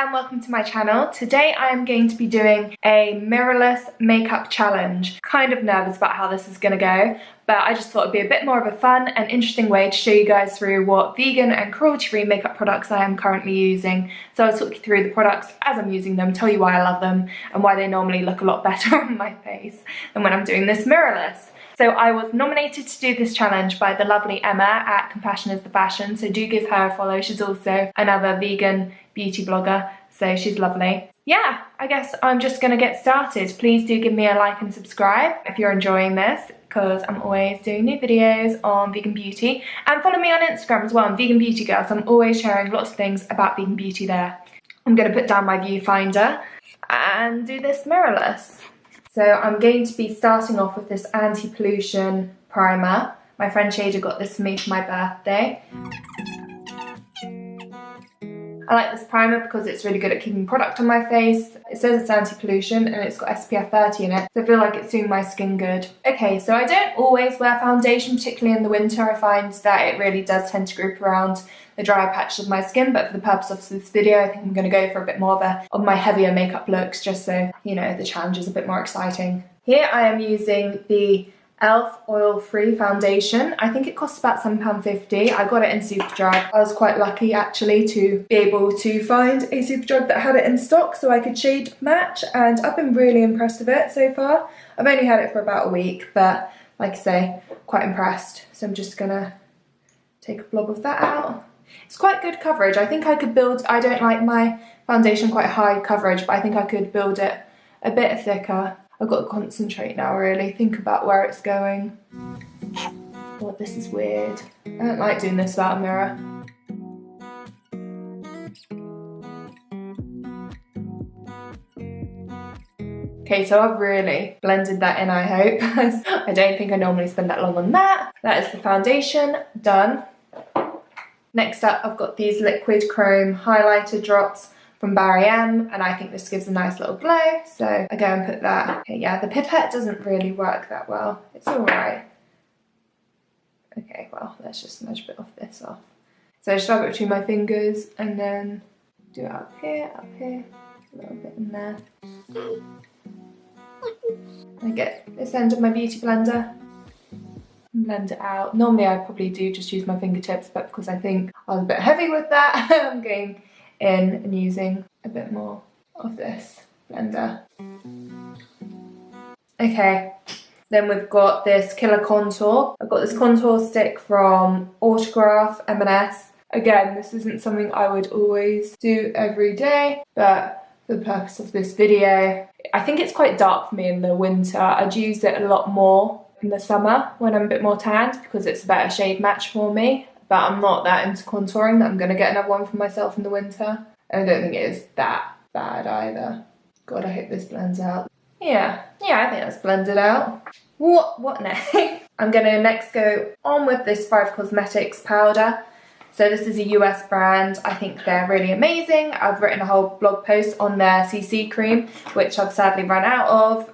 and welcome to my channel. Today I am going to be doing a mirrorless makeup challenge. Kind of nervous about how this is going to go, but I just thought it'd be a bit more of a fun and interesting way to show you guys through what vegan and cruelty-free makeup products I am currently using. So I'll talk you through the products as I'm using them, tell you why I love them and why they normally look a lot better on my face than when I'm doing this mirrorless. So I was nominated to do this challenge by the lovely Emma at Compassion is the Fashion, so do give her a follow. She's also another vegan beauty blogger, so she's lovely. Yeah, I guess I'm just gonna get started. Please do give me a like and subscribe if you're enjoying this, because I'm always doing new videos on vegan beauty. And follow me on Instagram as well, I'm Vegan Beauty Girl, so I'm always sharing lots of things about vegan beauty there. I'm gonna put down my viewfinder and do this mirrorless. So I'm going to be starting off with this anti-pollution primer. My friend Shada got this for me for my birthday. I like this primer because it's really good at keeping product on my face. It says it's anti-pollution and it's got SPF 30 in it, so I feel like it's doing my skin good. Okay, so I don't always wear foundation, particularly in the winter. I find that it really does tend to group around the drier patches of my skin, but for the purpose of this video, I think I'm going to go for a bit more of my heavier makeup looks, just so, you know, the challenge is a bit more exciting. Here I am using the e.l.f. oil-free foundation. I think it costs about £7.50. I got it in Superdrug. I was quite lucky actually to be able to find a Superdrug that had it in stock so I could shade match, and I've been really impressed with it so far. I've only had it for about a week, but like I say, quite impressed. So I'm just gonna take a blob of that out. It's quite good coverage. I think I could build, I don't like my foundation quite high coverage, but I think I could build it a bit thicker. I've got to concentrate now, really, think about where it's going. God, this is weird. I don't like doing this without a mirror. Okay, so I've really blended that in, I hope. I don't think I normally spend that long on that. That is the foundation, done. Next up, I've got these liquid chrome highlighter drops from Barry M, and I think this gives a nice little glow, so I go and put that. Okay, yeah, the pipette doesn't really work that well. It's alright. Okay, well, let's just smudge a bit of this off. So I just rub it between my fingers and then do it up here, a little bit in there. I get this end of my beauty blender and blend it out. Normally I probably do just use my fingertips, but because I think I was a bit heavy with that, I'm going in and using a bit more of this blender. Okay, then we've got this Killer Contour. I've got this contour stick from Autograph M&S. Again, this isn't something I would always do every day, but for the purpose of this video, I think it's quite dark for me in the winter. I'd use it a lot more in the summer when I'm a bit more tanned because it's a better shade match for me. But I'm not that into contouring that I'm going to get another one for myself in the winter. And I don't think it is that bad either. God, I hope this blends out. Yeah, I think that's blended out. What next? I'm going to next go on with this 5 Cosmetics powder. So this is a US brand. I think they're really amazing. I've written a whole blog post on their CC cream, which I've sadly run out of.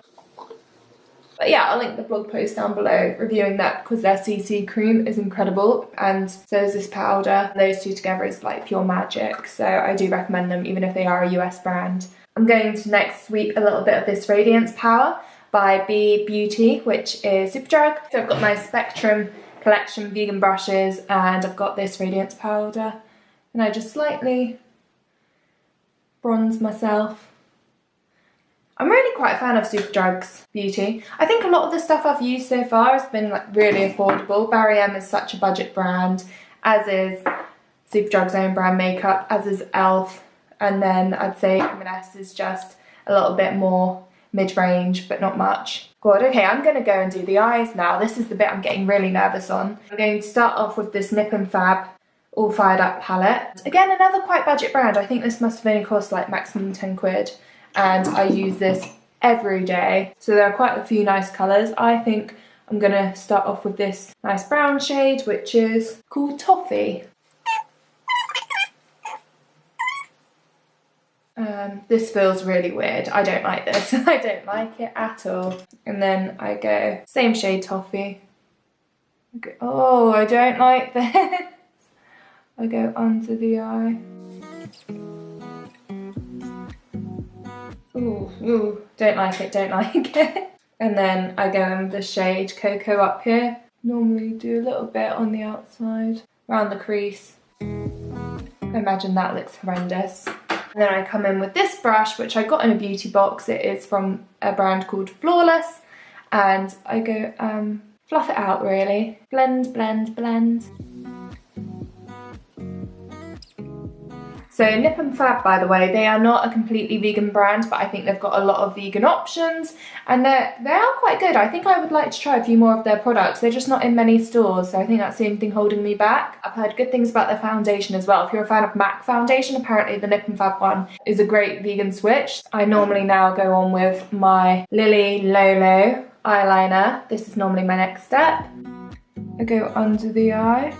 But yeah, I'll link the blog post down below reviewing that because their CC cream is incredible and so is this powder. Those two together is like pure magic, so I do recommend them even if they are a US brand. I'm going to next sweep a little bit of this Radiance Power by Bee Beauty, which is Superdrug. So I've got my Spectrum collection vegan brushes and I've got this Radiance powder and I just slightly bronze myself. I'm really quite a fan of Superdrug's beauty. I think a lot of the stuff I've used so far has been like really affordable. Barry M is such a budget brand, as is Superdrug's own brand makeup, as is e.l.f. And then I'd say M&S is just a little bit more mid-range, but not much. God, okay, I'm gonna go and do the eyes now. This is the bit I'm getting really nervous on. I'm going to start off with this Nip and Fab All Fired Up palette. Again, another quite budget brand. I think this must have only cost like maximum 10 quid. And I use this every day. So there are quite a few nice colours. I think I'm gonna start off with this nice brown shade, which is called Toffee. This feels really weird. I don't like this. I don't like it at all. And then I go, same shade Toffee. I go, oh, I don't like this. I go under the eye. Ooh, don't like it, don't like it. And then I go in with the shade Cocoa up here. Normally do a little bit on the outside, around the crease. I imagine that looks horrendous. And then I come in with this brush, which I got in a beauty box. It is from a brand called Flawless. And I go fluff it out really. Blend, blend, blend. So Nip and Fab, by the way, they are not a completely vegan brand, but I think they've got a lot of vegan options and they are quite good. I think I would like to try a few more of their products. They're just not in many stores, so I think that's the only thing holding me back. I've heard good things about their foundation as well. If you're a fan of MAC foundation, apparently the Nip and Fab one is a great vegan switch. I normally now go on with my Lily Lolo eyeliner. This is normally my next step. I go under the eye.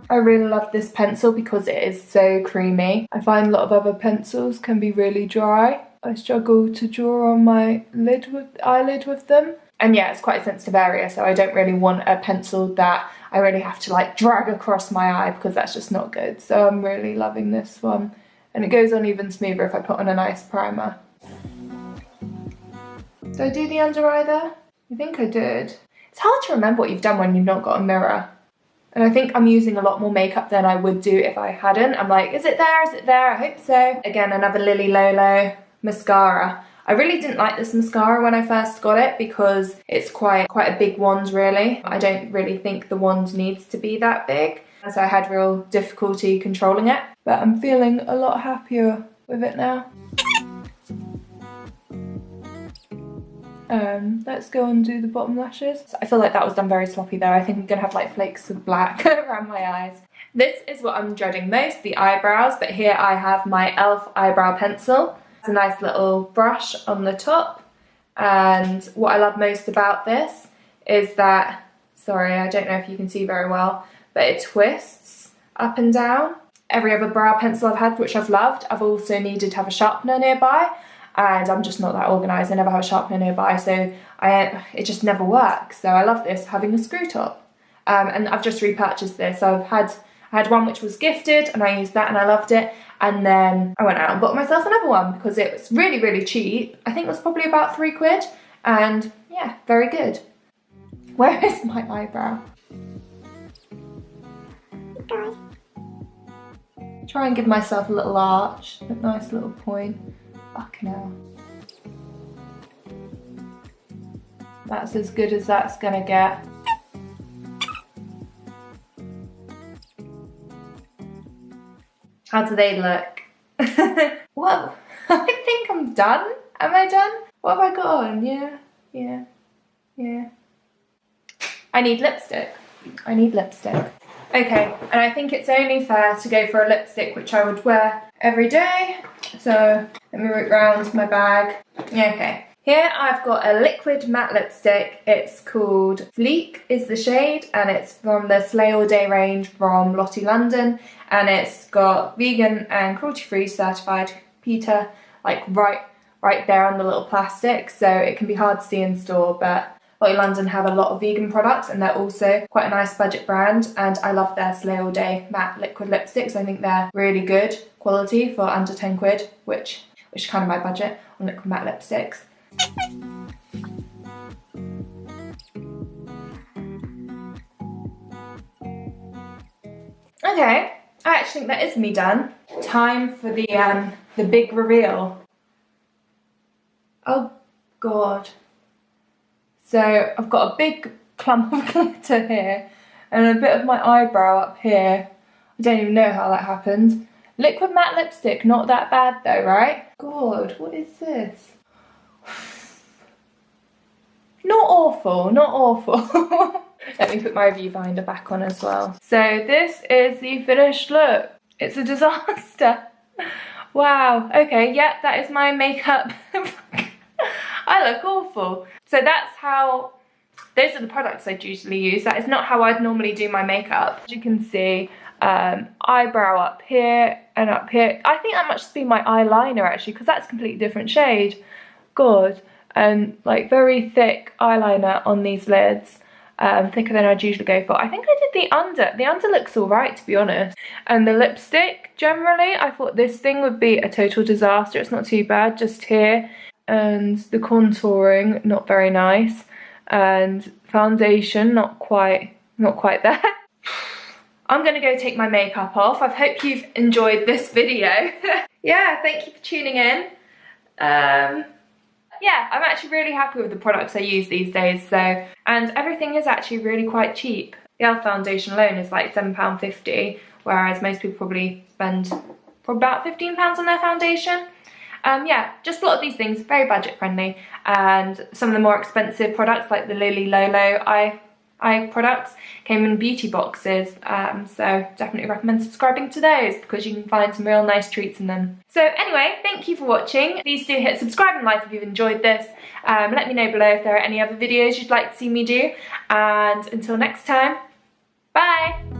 I really love this pencil because it is so creamy. I find a lot of other pencils can be really dry. I struggle to draw on my eyelid with them. And yeah, it's quite a sensitive area, so I don't really want a pencil that I really have to like drag across my eye because that's just not good. So I'm really loving this one. And it goes on even smoother if I put on a nice primer. Did I do the under eye there? I think I did. It's hard to remember what you've done when you've not got a mirror. And I think I'm using a lot more makeup than I would do if I hadn't. I'm like, is it there? Is it there? I hope so. Again, another Lily Lolo mascara. I really didn't like this mascara when I first got it because it's quite a big wand really. I don't really think the wand needs to be that big. So I had real difficulty controlling it. But I'm feeling a lot happier with it now. Let's go and do the bottom lashes. I feel like that was done very sloppy there. I think I'm gonna have like flakes of black around my eyes. This is what I'm dreading most, the eyebrows, but here I have my e.l.f. eyebrow pencil. It's a nice little brush on the top, and what I love most about this is that, sorry, I don't know if you can see very well, but it twists up and down. Every other brow pencil I've had, which I've loved, I've also needed to have a sharpener nearby. And I'm just not that organised. I never have a sharpener nearby, so it just never works. So I love this, having a screw top. And I've just repurchased this. I had one which was gifted and I used that and I loved it. And then I went out and bought myself another one because it was really, really cheap. I think it was probably about £3. And yeah, very good. Where is my eyebrow? Try and give myself a little arch, a nice little point. Fucking hell. That's as good as that's gonna get. How do they look? Well, I think I'm done. Am I done? What have I got on? Yeah. I need lipstick. Okay, and I think it's only fair to go for a lipstick which I would wear every day. So let me root round my bag. Okay, here I've got a liquid matte lipstick. It's called Fleek is the shade, and it's from the Slay All Day range from Lottie London, and it's got vegan and cruelty-free certified PETA like right there on the little plastic, so it can be hard to see in store, but Lottie London have a lot of vegan products and they're also quite a nice budget brand, and I love their Slay All Day matte liquid lipsticks. I think they're really good quality for under 10 quid, which is kind of my budget on liquid matte lipsticks. Okay, I actually think that is me done. Time for the big reveal. Oh God. So I've got a big clump of glitter here and a bit of my eyebrow up here. I don't even know how that happened. Liquid matte lipstick, not that bad though, right? God, what is this? Not awful, not awful. Let me put my viewfinder back on as well. So this is the finished look. It's a disaster. Wow, okay, yeah, that is my makeup. I look awful. So that's how, those are the products I'd usually use. That is not how I'd normally do my makeup. As you can see, eyebrow up here and up here. I think that must be my eyeliner actually, because that's a completely different shade. God, and like very thick eyeliner on these lids. thicker than I'd usually go for. I think I did the under. The under looks alright, to be honest. And the lipstick, generally, I thought this thing would be a total disaster. It's not too bad, just here. And the contouring, not very nice. And foundation, not quite there. I'm gonna go take my makeup off. I hope you've enjoyed this video. Yeah, thank you for tuning in. Yeah, I'm actually really happy with the products I use these days, so, and everything is actually really quite cheap. The e.l.f. foundation alone is like £7.50, whereas most people probably spend about £15 on their foundation. Yeah, just a lot of these things, very budget friendly, and some of the more expensive products like the Lily Lolo eye products came in beauty boxes, so definitely recommend subscribing to those because you can find some real nice treats in them. So anyway, thank you for watching. Please do hit subscribe and like if you've enjoyed this. Let me know below if there are any other videos you'd like to see me do, and until next time, bye!